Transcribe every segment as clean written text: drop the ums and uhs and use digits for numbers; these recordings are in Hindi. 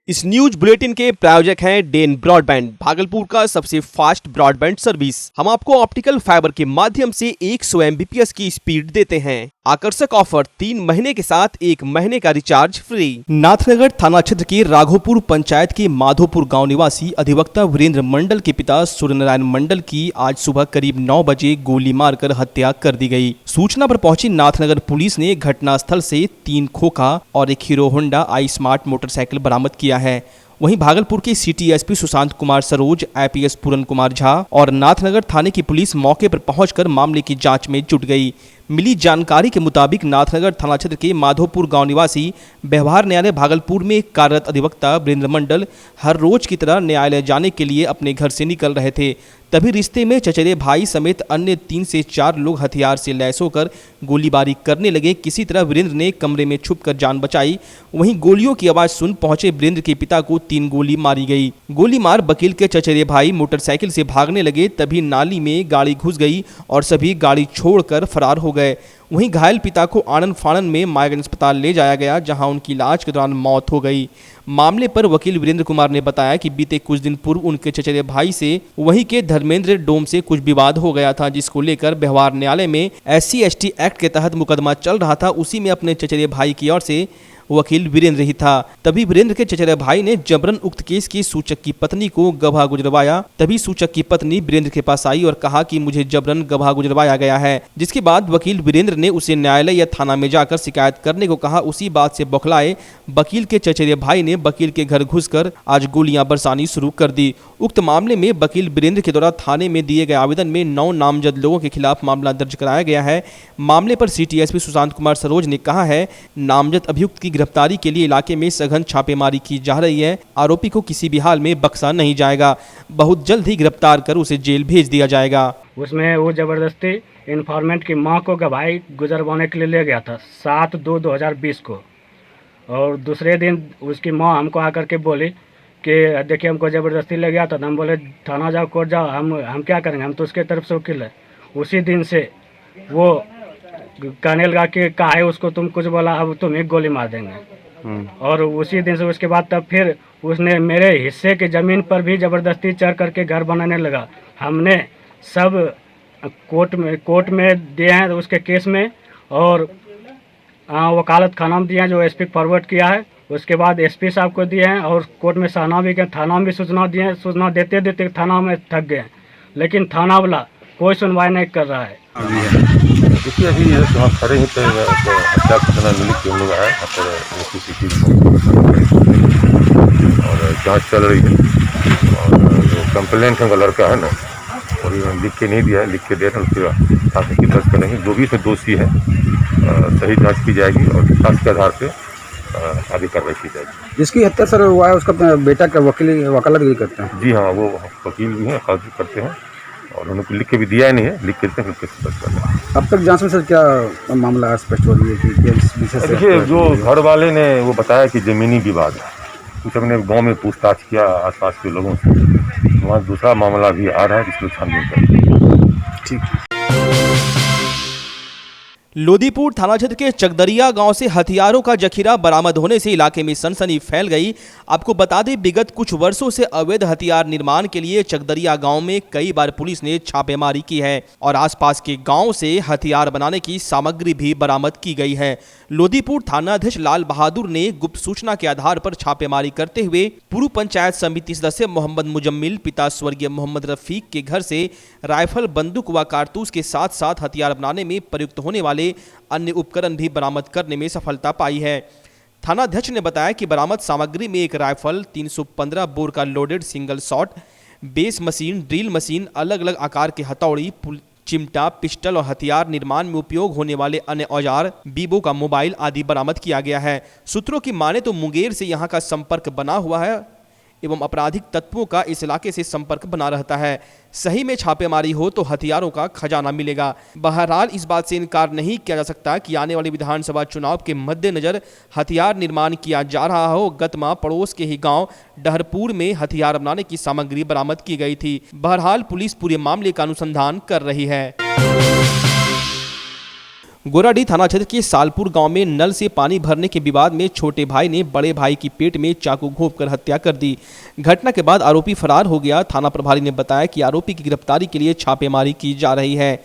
इस न्यूज बुलेटिन के प्रायोजक हैं डेन ब्रॉडबैंड, भागलपुर का सबसे फास्ट ब्रॉडबैंड सर्विस। हम आपको ऑप्टिकल फाइबर के माध्यम से 100 Mbps की स्पीड देते हैं। आकर्षक ऑफर 3 महीने के साथ 1 महीने का रिचार्ज फ्री। नाथनगर थाना क्षेत्र के राघोपुर पंचायत के माधोपुर गांव निवासी अधिवक्ता वीरेंद्र मंडल के पिता सूर्यनारायण मंडल की आज सुबह करीब 9 बजे गोली मारकर हत्या कर दी गई। सूचना पर पहुंची नाथनगर पुलिस ने घटनास्थल से 3 खोखा और एक हीरो होंडा आई स्मार्ट मोटरसाइकिल बरामद किया है। वहीं भागलपुर के city SP Sushant Kumar Saroj, IPS पूरन कुमार झा और नाथनगर थाने की पुलिस मौके पर पहुंचकर मामले की जांच में जुट गई। मिली जानकारी के मुताबिक नाथनगर थाना क्षेत्र के माधोपुर गांव निवासी व्यवहार न्यायालय भागलपुर में कार्यरत अधिवक्ता वीरेंद्र मंडल हर रोज की तरह न्यायालय जाने के लिए अपने घर से निकल रहे थे। तभी रिश्ते में चचेरे भाई समेत अन्य 3 से 4 लोग हथियार से लैस होकर गोलीबारी करने लगे। किसी तरह वीरेंद्र ने कमरे में छुपकर जान बचाई। वहीं गोलियों की आवाज सुन पहुंचे वीरेंद्र के पिता को 3 गोली मारी गई। गोली मार वकील के चचेरे भाई मोटरसाइकिल से भागने लगे, तभी नाली में गाड़ी घुस गई और सभी गाड़ी छोड़कर फरार हो गए। वहीं घायल पिता को आनन फानन में मायागंज अस्पताल ले जाया गया, जहां उनकी इलाज के दौरान मौत हो गई। मामले पर वकील वीरेंद्र कुमार ने बताया कि बीते कुछ दिन पूर्व उनके चचेरे भाई से वहीं के धर्मेंद्र डोम से कुछ विवाद हो गया था, जिसको लेकर व्यवहार न्यायालय में SC/ST एक्ट के तहत मुकदमा चल रहा था। उसी में अपने चचेरे भाई की ओर से वकील वीरेंद्र ही था। तभी वीरेंद्र के चचेरे भाई ने जबरन उक्त केस की सूचक की पत्नी को गवाह गुजरवाया। तभी सूचक की पत्नी वीरेंद्र के पास आई और कहा कि मुझे जबरन गवाह गुजरवाया गया है, जिसके बाद वकील वीरेंद्र ने उसे न्यायालय या थाना में जाकर शिकायत करने को कहा। उसी बात से बौखलाए वकील के चचेरे भाई ने वकील के घर घुसकर आज गोलियां बरसानी शुरू कर दी। उक्त मामले में वकील वीरेंद्र के द्वारा थाने में दिए गए आवेदन में 9 नामजद लोगों के खिलाफ मामला दर्ज कराया गया है। मामले पर सिटी एसपी सुशांत कुमार सरोज ने कहा है, नामजद अभियुक्त की गिरफ्तारी के लिए इलाके में सघन छापेमारी की जा रही है। आरोपी को किसी भी हाल में बख्शा नहीं जाएगा। बहुत जल्द ही गिरफ्तार कर उसे जेल भेज दिया जाएगा। उसमें वो जबरदस्ती इन्फॉर्मेंट की मां को गवाही गुजरवाने के लिए ले गया था 7/2/2020 को। और दूसरे दिन उसकी मां हमको आकर के बोली कि देखिए हमको ज़बरदस्ती ले गया था। हम बोले थाना जाओ, कोर्ट जाओ, हम क्या करेंगे, हम तो उसके तरफ से वकील है। उसी दिन से वो कहने लगा कि कहा है उसको तुम कुछ बोला, अब तुम्हें गोली मार देंगे। और उसी दिन से उसके बाद तब फिर उसने मेरे हिस्से की ज़मीन पर भी ज़बरदस्ती चढ़ करके घर बनाने लगा। हमने सब कोर्ट में दिए हैं उसके केस में, और वकालत खाना में दिए हैं जो SP को फॉरवर्ड किया है। उसके बाद SP साहब को दिए हैं और कोर्ट में सहना भी गए, थाना में भी सूचना दिए हैं। सूचना देते देते थाना में थक गए, लेकिन थाना वाला कोई सुनवाई नहीं कर रहा है। देखिए अभी वहाँ खड़े ही थे, हत्या सूचना मिली कि हम लोग आए और जांच चल रही है। और जो कंप्लेंट का लड़का है ना, और लिख के नहीं दिया है, लिख के दे रहे हैं, फिर प्राथमिकी दर्ज कर नहीं। जो भी इसमें दोषी है सही जांच की जाएगी और साक्ष्य के आधार पे आगे कार्रवाई की जाएगी। जिसकी हत्या सर हुआ है उसका बेटा का वकालत भी करते हैं? जी हाँ, वो वकील भी हैं, वकालत भी करते हैं और उनको लिख के भी दिया ही नहीं है, लिख के देते हैं फिर केस दर्ज कर रहे हैं। अब तक जांच में सर क्या मामला स्पष्ट हो रही है कि इस विषय से? देखिए जो घर वाले ने वो बताया कि ज़मीनी विवाद है। कुछ हमने गांव में पूछताछ किया आसपास के लोगों से, वहाँ दूसरा मामला भी आ रहा है जिसको छानबीन करेंगे। ठीक। लोदीपुर थाना क्षेत्र के चकदरिया गांव से हथियारों का जखीरा बरामद होने से इलाके में सनसनी फैल गई। आपको बता दें, विगत कुछ वर्षों से अवैध हथियार निर्माण के लिए चकदरिया गांव में कई बार पुलिस ने छापेमारी की है और आसपास के गांव से हथियार बनाने की सामग्री भी बरामद की गई है। लोदीपुर थानाध्यक्ष लाल बहादुर ने गुप्त सूचना के आधार पर छापेमारी करते हुए पूर्व पंचायत समिति सदस्य मोहम्मद मुजम्मिल, पिता स्वर्गीय मोहम्मद रफीक के घर से राइफल, बंदूक व कारतूस के साथ साथ हथियार बनाने में प्रयुक्त होने वाले अन्य उपकरण भी बरामद करने में सफलता पाई है। थानाध्यक्ष ने बताया कि बरामद सामग्री में एक राइफल, 315 बोर का loaded single shot, base machine, drill machine, अलग अलग आकार के हथौड़ी, चिमटा, पिस्टल और हथियार निर्माण में उपयोग होने वाले अन्य औजार, बीबो का मोबाइल आदि बरामद किया गया है। सूत्रों की माने तो मुंगेर से यहां का संपर्क बना हुआ है एवं आपराधिक तत्वों का इस इलाके से संपर्क बना रहता है। सही में छापेमारी हो तो हथियारों का खजाना मिलेगा। बहरहाल इस बात से इनकार नहीं किया जा सकता कि आने वाले विधानसभा चुनाव के मद्देनजर हथियार निर्माण किया जा रहा हो। गत माह पड़ोस के ही गांव डहरपुर में हथियार बनाने की सामग्री बरामद की गई थी। बहरहाल पुलिस पूरे मामले का अनुसंधान कर रही है। गोराडीह थाना क्षेत्र के सालपुर गांव में नल से पानी भरने के विवाद में छोटे भाई ने बड़े भाई की पेट में चाकू घोंपकर हत्या कर दी। घटना के बाद आरोपी फरार हो गया। थाना प्रभारी ने बताया कि आरोपी की गिरफ्तारी के लिए छापेमारी की जा रही है।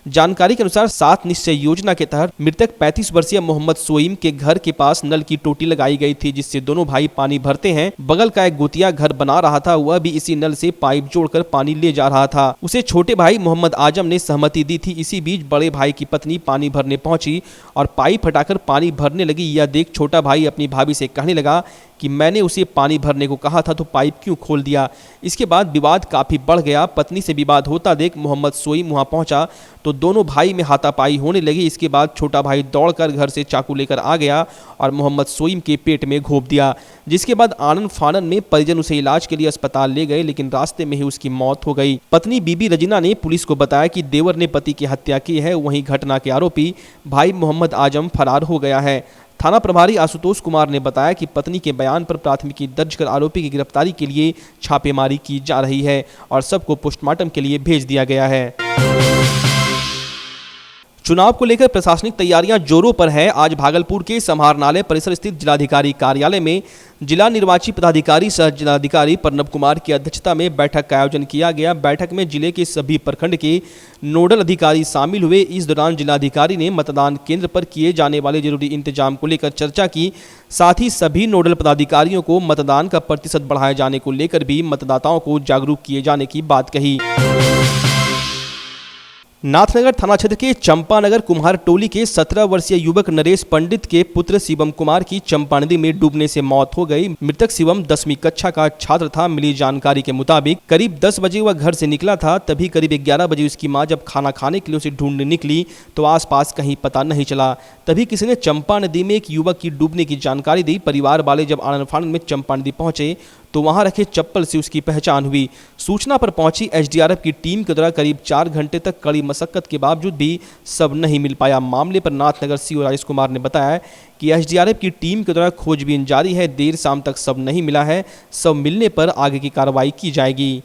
जानकारी के अनुसार 7 निश्चय योजना के तहत मृतक 35 वर्षीय मोहम्मद सोईम के घर के पास नल की टोटी लगाई गई थी, जिससे दोनों भाई पानी भरते हैं। बगल का एक गोतिया घर बना रहा था, वह भी इसी नल से पाइप जोड़कर पानी ले जा रहा था। उसे छोटे भाई मोहम्मद आजम ने सहमति दी थी। इसी बीच बड़े भाई की पत्नी पानी भरने पहुंची और पाइप हटाकर पानी भरने लगी। यह देख छोटा भाई अपनी भाभी से कहने लगा कि मैंने उसे पानी भरने को कहा था तो पाइप क्यों खोल दिया। इसके बाद विवाद काफी बढ़ गया। पत्नी से विवाद होता देख मोहम्मद सोईम वहां पहुंचा तो दोनों भाई में हाथापाई होने लगी। इसके बाद छोटा भाई दौड़कर घर से चाकू लेकर आ गया और मोहम्मद सोईम के पेट में घोंप दिया, जिसके बाद आनन फानन में परिजन उसे इलाज के लिए अस्पताल ले गए, लेकिन रास्ते में ही उसकी मौत हो गई। पत्नी बीबी रजीना ने पुलिस को बताया कि देवर ने पति की हत्या की है। वहीं घटना के आरोपी भाई मोहम्मद आजम फरार हो गया है। थाना प्रभारी आशुतोष कुमार ने बताया कि पत्नी के बयान पर प्राथमिकी दर्ज कर आरोपी की गिरफ्तारी के लिए छापेमारी की जा रही है और सबको पोस्टमार्टम के लिए भेज दिया गया है। चुनाव को लेकर प्रशासनिक तैयारियां जोरों पर है। आज भागलपुर के समाहरणालय परिसर स्थित जिलाधिकारी कार्यालय में जिला निर्वाची पदाधिकारी सह जिलाधिकारी प्रणब कुमार की अध्यक्षता में बैठक का आयोजन किया गया। बैठक में जिले के सभी प्रखंड के नोडल अधिकारी शामिल हुए। इस दौरान जिलाधिकारी ने मतदान केंद्र पर किए जाने वाले जरूरी इंतजाम को लेकर चर्चा की। साथ ही सभी नोडल पदाधिकारियों को मतदान का प्रतिशत बढ़ाए जाने को लेकर भी मतदाताओं को जागरूक किए जाने की बात कही। नाथनगर थाना क्षेत्र के चंपानगर कुम्हार टोली के 17 वर्षीय युवक नरेश पंडित के पुत्र शिवम कुमार की चंपा नदी में डूबने से मौत हो गई। मृतक शिवम 10वीं कक्षा का छात्र था। मिली जानकारी के मुताबिक करीब 10 बजे वह घर से निकला था। तभी करीब 11 बजे उसकी मां जब खाना खाने के लिए उसे ढूंढने निकली तो आसपास कहीं पता नहीं चला। तभी किसी ने चंपा नदी में एक युवक की डूबने की जानकारी दी। परिवार वाले जब आनन फानन में चंपा नदी पहुंचे तो वहां रखे चप्पल से उसकी पहचान हुई। सूचना पर पहुंची एसडीआरएफ की टीम के द्वारा करीब 4 घंटे तक कड़ी मशक्कत के बावजूद भी सब नहीं मिल पाया। मामले पर नाथनगर सीओ राजेश कुमार ने बताया कि एसडीआरएफ की टीम के द्वारा खोजबीन जारी है। देर शाम तक सब नहीं मिला है। सब मिलने पर आगे की कार्रवाई की जाएगी।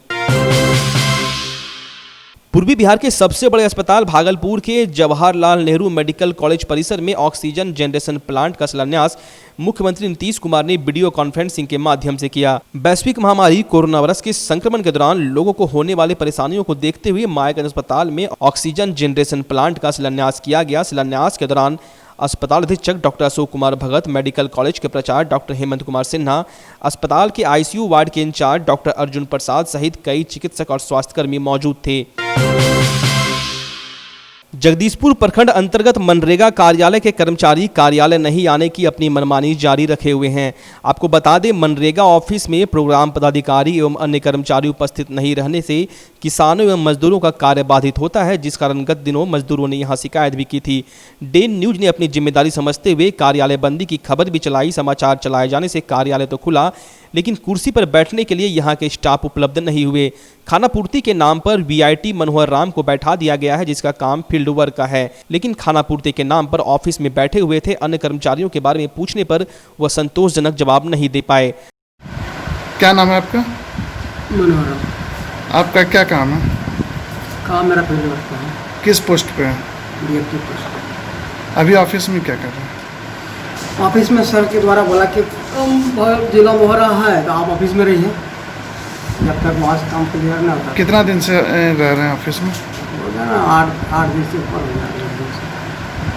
पूर्वी बिहार के सबसे बड़े अस्पताल भागलपुर के जवाहरलाल नेहरू मेडिकल कॉलेज परिसर में ऑक्सीजन जनरेशन प्लांट का शिलान्यास मुख्यमंत्री नीतीश कुमार ने वीडियो कॉन्फ्रेंसिंग के माध्यम से किया। वैश्विक महामारी कोरोना वायरस के संक्रमण के दौरान लोगों को होने वाले परेशानियों को देखते हुए मायागंज अस्पताल में ऑक्सीजन जनरेशन प्लांट का शिलान्यास किया गया। शिलान्यास के दौरान अस्पताल अधीक्षक doctor Ashok Kumar Bhagat, medical college के प्राचार्य डॉक्टर हेमंत कुमार सिन्हा, अस्पताल के आईसीयू वार्ड के इंचार्ज डॉक्टर अर्जुन प्रसाद सहित कई चिकित्सक और स्वास्थ्यकर्मी मौजूद थे। जगदीशपुर प्रखंड अंतर्गत मनरेगा कार्यालय के कर्मचारी कार्यालय नहीं आने की अपनी मनमानी जारी रखे हुए हैं। आपको बता दें, मनरेगा ऑफिस में प्रोग्राम पदाधिकारी एवं अन्य कर्मचारी उपस्थित नहीं रहने से किसानों एवं मजदूरों का कार्य बाधित होता है, जिस कारण गत दिनों मजदूरों ने यहां शिकायत भी की थी। डेन न्यूज ने अपनी जिम्मेदारी समझते हुए कार्यालय बंदी की खबर भी चलाई। समाचार चलाए जाने से कार्यालय तो खुला, लेकिन कुर्सी पर बैठने के लिए यहाँ के स्टाफ उपलब्ध नहीं हुए। खाना पूर्ति के नाम पर वीआईटी मनोहर राम को बैठा दिया गया है, जिसका काम फील्ड वर्क का है, लेकिन खाना पूर्ति के नाम पर ऑफिस में बैठे हुए थे। अन्य कर्मचारियों के बारे में पूछने पर वह संतोषजनक जवाब नहीं दे पाए। क्या नाम है आपका? मनोहर राम। आपका क्या काम है? काम मेरा फील्ड वर्क का है। किस पोस्ट पे है? DFT post. अभी ऑफिस में क्या कर रहे हैं? ऑफिस में सर के द्वारा बोला कि जिला हो रहा है तो आप ऑफिस में रहिए जब तक वहाँ से काम क्लियर ना होता। कितना दिन से रह रहे हैं ऑफिस में? हो गया ना 8 दिन से ऊपर हो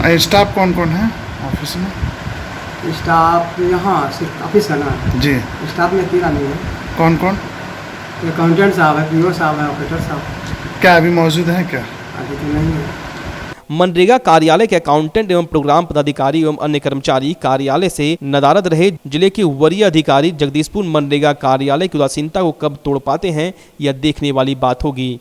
गया। स्टाफ कौन कौन है ऑफिस में? स्टाफ यहाँ सिर्फ ऑफिस है ना जी। स्टाफ में 3 आदमी है। कौन कौन? अकाउंटेंट साहब है, पीओ साहब है, ऑपरेटर साहब। क्या अभी मौजूद हैं क्या? अभी तो नहीं है। मनरेगा कार्यालय के अकाउंटेंट एवं प्रोग्राम पदाधिकारी एवं अन्य कर्मचारी कार्यालय से नदारद रहे। जिले के वरीय अधिकारी जगदीशपुर मनरेगा कार्यालय की उदासीनता को कब तोड़ पाते हैं, यह देखने वाली बात होगी।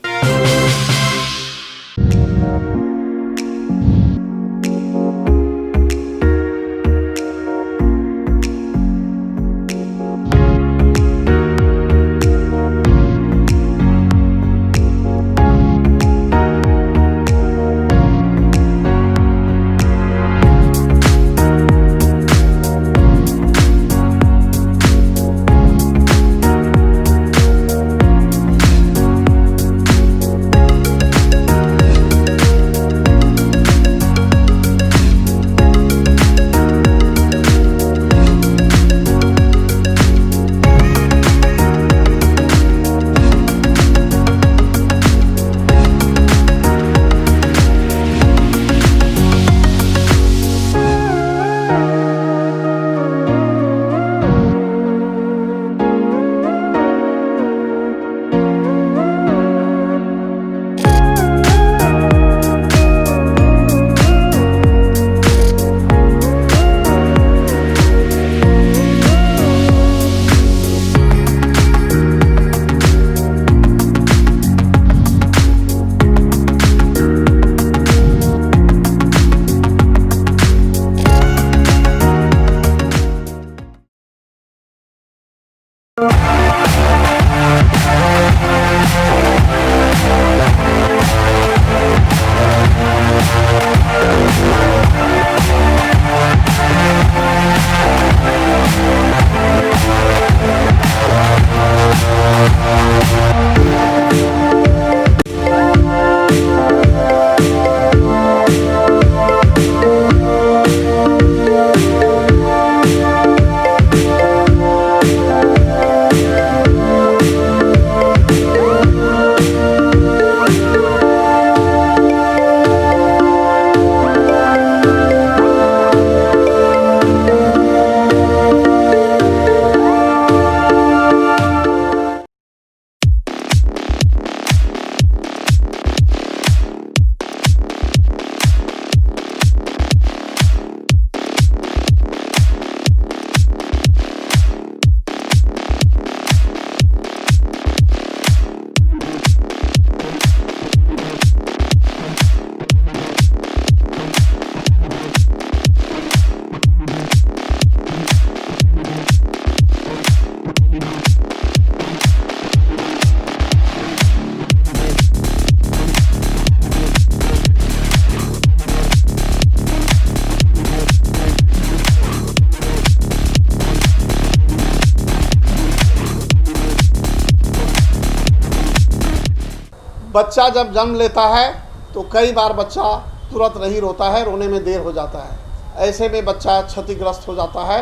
बच्चा जब जन्म लेता है तो कई बार बच्चा तुरंत नहीं रोता है, रोने में देर हो जाता है। ऐसे में बच्चा क्षतिग्रस्त हो जाता है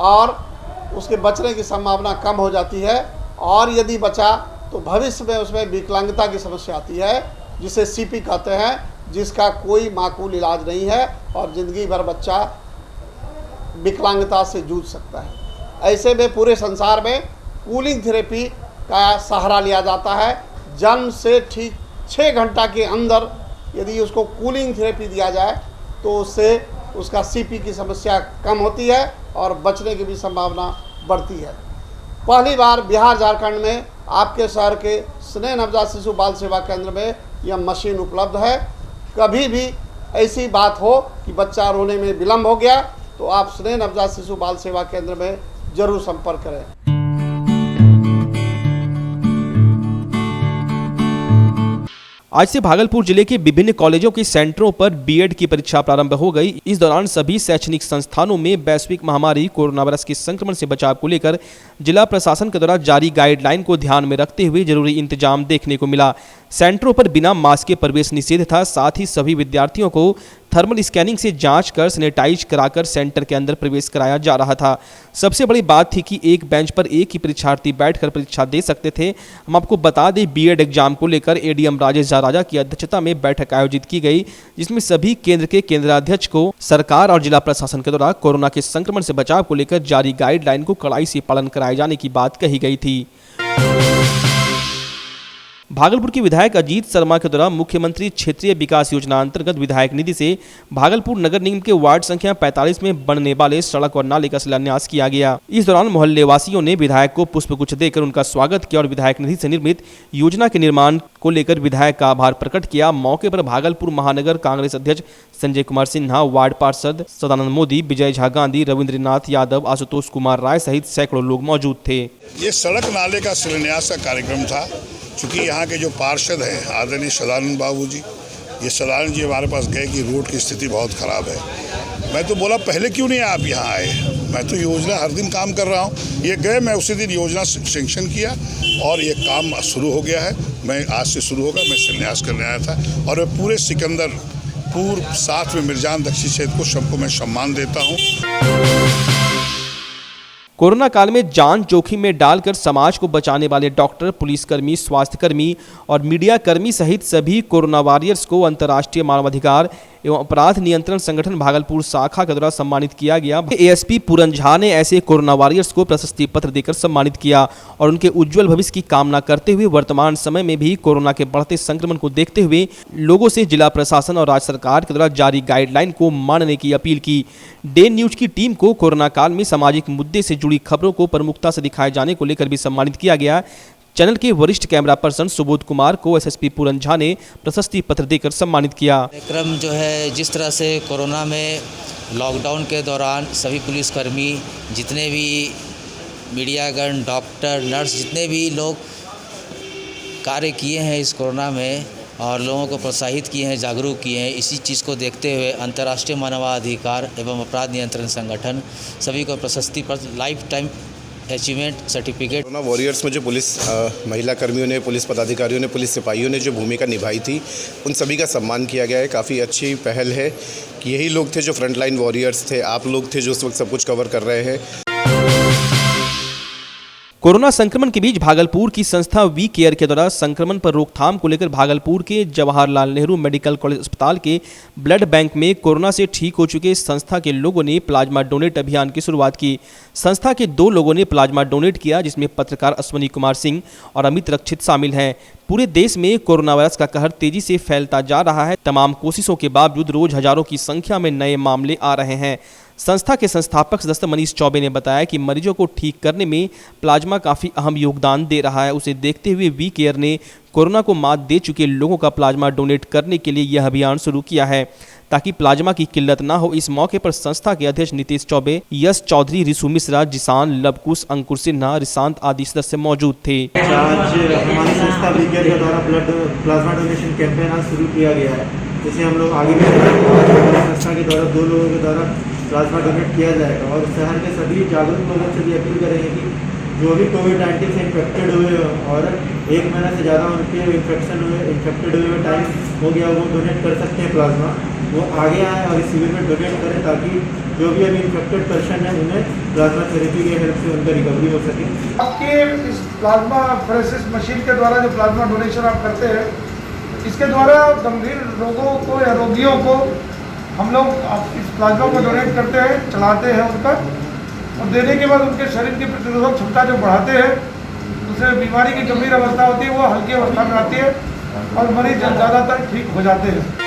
और उसके बचने की संभावना कम हो जाती है। और यदि बचा तो भविष्य में उसमें विकलांगता की समस्या आती है, जिसे सीपी कहते हैं, जिसका कोई माकूल इलाज नहीं है और ज़िंदगी भर बच्चा विकलांगता से जूझ सकता है। ऐसे में पूरे संसार में कूलिंग थेरेपी का सहारा लिया जाता है। जन्म से ठीक 6 घंटा के अंदर यदि उसको कूलिंग थेरेपी दिया जाए तो उससे उसका सीपी की समस्या कम होती है और बचने की भी संभावना बढ़ती है। पहली बार बिहार झारखंड में आपके शहर के स्नेह नवजात शिशु बाल सेवा केंद्र में यह मशीन उपलब्ध है। कभी भी ऐसी बात हो कि बच्चा रोने में विलम्ब हो गया तो आप स्नेह नवजात शिशु बाल सेवा केंद्र में जरूर संपर्क करें। आज से भागलपुर जिले के विभिन्न कॉलेजों के सेंटरों पर बीएड की परीक्षा प्रारंभ हो गई। इस दौरान सभी शैक्षणिक संस्थानों में वैश्विक महामारी कोरोना वायरस के संक्रमण से बचाव को लेकर जिला प्रशासन के द्वारा जारी गाइडलाइन को ध्यान में रखते हुए जरूरी इंतजाम देखने को मिला। सेंटरों पर बिना मास्क के प्रवेश निषेध था। साथ ही सभी विद्यार्थियों को थर्मल स्कैनिंग से जांच कर सैनिटाइज कराकर सेंटर के अंदर प्रवेश कराया जा रहा था। सबसे बड़ी बात थी कि एक बेंच पर एक ही परीक्षार्थी बैठकर परीक्षा दे सकते थे। हम आपको बता दें, बीएड एग्जाम को लेकर एडीएम राजेश राजा की अध्यक्षता में बैठक आयोजित की गई, जिसमें सभी केंद्र के केंद्राध्यक्ष को सरकार और जिला प्रशासन के द्वारा कोरोना के संक्रमण से बचाव को लेकर जारी गाइडलाइन को कड़ाई से पालन कराए जाने की बात कही गई थी। भागलपुर के विधायक अजीत शर्मा के द्वारा मुख्यमंत्री क्षेत्रीय विकास योजना अंतर्गत विधायक निधि से भागलपुर नगर निगम के वार्ड संख्या 45 में बनने वाले सड़क और नाले का शिलान्यास किया गया। इस दौरान मोहल्ले वासियों ने विधायक को पुष्पगुच्छ देकर उनका स्वागत किया और विधायक निधि से निर्मित योजना के निर्माण को लेकर विधायक का आभार प्रकट किया। मौके पर भागलपुर महानगर कांग्रेस अध्यक्ष संजय कुमार सिन्हा, वार्ड पार्षद सदानंद मोदी, विजय झा गांधी, रविंद्रनाथ यादव, आशुतोष कुमार राय सहित सैकड़ों लोग मौजूद थे। ये सड़क नाले का शिलान्यास का कार्यक्रम था। चूँकि यहाँ के जो पार्षद हैं आदरणीय सदानंद बाबू जी, ये सदानंद जी हमारे पास गए कि रोड की स्थिति बहुत ख़राब है। मैं तो बोला पहले क्यों नहीं आप यहाँ आए, मैं तो योजना हर दिन काम कर रहा हूँ। ये गए, मैं उसी दिन योजना सेंक्शन किया और ये काम शुरू हो गया है। मैं आज से शुरू होगा, मैं शिलान्यास करने आया था और मैं पूरे सिकंदरपुर साथ में मिर्जान दक्षिण क्षेत्र को सबको मैं सम्मान देता हूँ। कोरोना काल में जान जोखिम में डालकर समाज को बचाने वाले डॉक्टर, पुलिसकर्मी, स्वास्थ्यकर्मी और मीडिया कर्मी सहित सभी कोरोना वॉरियर्स को अंतर्राष्ट्रीय मानवाधिकार एवं अपराध नियंत्रण संगठन भागलपुर शाखा के द्वारा सम्मानित किया गया। एएसपी पूरन झा ने ऐसे कोरोना वॉरियर्स को प्रशस्ति पत्र देकर सम्मानित किया और उनके उज्जवल भविष्य की कामना करते हुए वर्तमान समय में भी कोरोना के बढ़ते संक्रमण को देखते हुए लोगों से जिला प्रशासन और राज्य सरकार के द्वारा जारी गाइडलाइन को मानने की अपील की। डे न्यूज की टीम को कोरोना काल में सामाजिक मुद्दे से जुड़ी खबरों को प्रमुखता से दिखाए जाने को लेकर भी सम्मानित किया गया। चैनल के वरिष्ठ कैमरा पर्सन सुबोध कुमार को एसएसपी पूरन झा ने प्रशस्ति पत्र देकर सम्मानित किया। कार्यक्रम जो है, जिस तरह से कोरोना में लॉकडाउन के दौरान सभी पुलिसकर्मी जितने भी मीडियागण, डॉक्टर, नर्स, जितने भी लोग कार्य किए हैं इस कोरोना में और लोगों को प्रोत्साहित किए हैं, जागरूक किए हैं, इसी चीज़ को देखते हुए अंतर्राष्ट्रीय मानवाधिकार एवं अपराध नियंत्रण संगठन सभी को प्रशस्ति पत्र, life time achievement certificate. Corona warriors में जो पुलिस महिला कर्मियों ने, पुलिस पदाधिकारियों ने, पुलिस सिपाहियों ने जो भूमिका निभाई थी, उन सभी का सम्मान किया गया है। काफ़ी अच्छी पहल है कि यही लोग थे जो फ्रंटलाइन वॉरियर्स थे, आप लोग थे जो उस वक्त सब कुछ कवर कर रहे हैं। कोरोना संक्रमण के बीच भागलपुर की संस्था वी केयर के द्वारा संक्रमण पर रोकथाम को लेकर भागलपुर के जवाहरलाल नेहरू मेडिकल कॉलेज अस्पताल के ब्लड बैंक में कोरोना से ठीक हो चुके संस्था के लोगों ने प्लाज्मा डोनेट अभियान की शुरुआत की। संस्था के 2 लोगों ने प्लाज्मा डोनेट किया, जिसमें पत्रकार अश्वनी कुमार सिंह और अमित रक्षित शामिल हैं। पूरे देश में कोरोना वायरस का कहर तेजी से फैलता जा रहा है। तमाम कोशिशों के बावजूद रोज हजारों की संख्या में नए मामले आ रहे हैं। संस्था के संस्थापक सदस्य मनीष चौबे ने बताया कि मरीजों को ठीक करने में प्लाज्मा काफ़ी अहम योगदान दे रहा है। उसे देखते हुए वी केयर ने कोरोना को मात दे चुके लोगों का प्लाज्मा डोनेट करने के लिए यह अभियान शुरू किया है ताकि प्लाज्मा की किल्लत ना हो। इस मौके पर संस्था के अध्यक्ष नीतीश चौबे, यश चौधरी, रिशु मिश्रा, जिसान, लवकुश, अंकुर सिन्हा, रिशांत आदि सदस्य मौजूद थे। आज हमारी संस्था वी केयर के द्वारा प्लाज्मा डोनेशन कैंपेन आज शुरू किया गया है, जिसे हम लोग आगे भी संस्था के द्वारा 2 लोगों के द्वारा प्लाज्मा डोनेट किया जाएगा और शहर के सभी जागरूक लोगों से भी अपील करेंगे कि जो भी कोविड-19 से इन्फेक्टेड हुए और 1 महीना से ज़्यादा उनके इन्फेक्टेड हुए टाइम हो गया, वो डोनेट कर सकते हैं प्लाज्मा। वो आगे आए और इस शिविर में डोनेट करें ताकि जो भी अभी इन्फेक्टेड पर्सन है उन्हें प्लाज्मा थेरेपी के हेल्प से उनका रिकवरी हो सके। आपके इस प्लाज्मा फ्रेसिस मशीन के द्वारा जो प्लाज्मा डोनेशन आप करते हैं, इसके द्वारा गंभीर रोगों को या रोगियों को हम लोग इस प्लाज्मा को डोनेट करते हैं, चलाते हैं उनका, और देने के बाद उनके शरीर की प्रतिरोधक क्षमता जो बढ़ाते हैं, उससे बीमारी की गंभीर अवस्था होती है वो हल्की अवस्था में आती है और मरीज ज़्यादातर ठीक हो जाते हैं।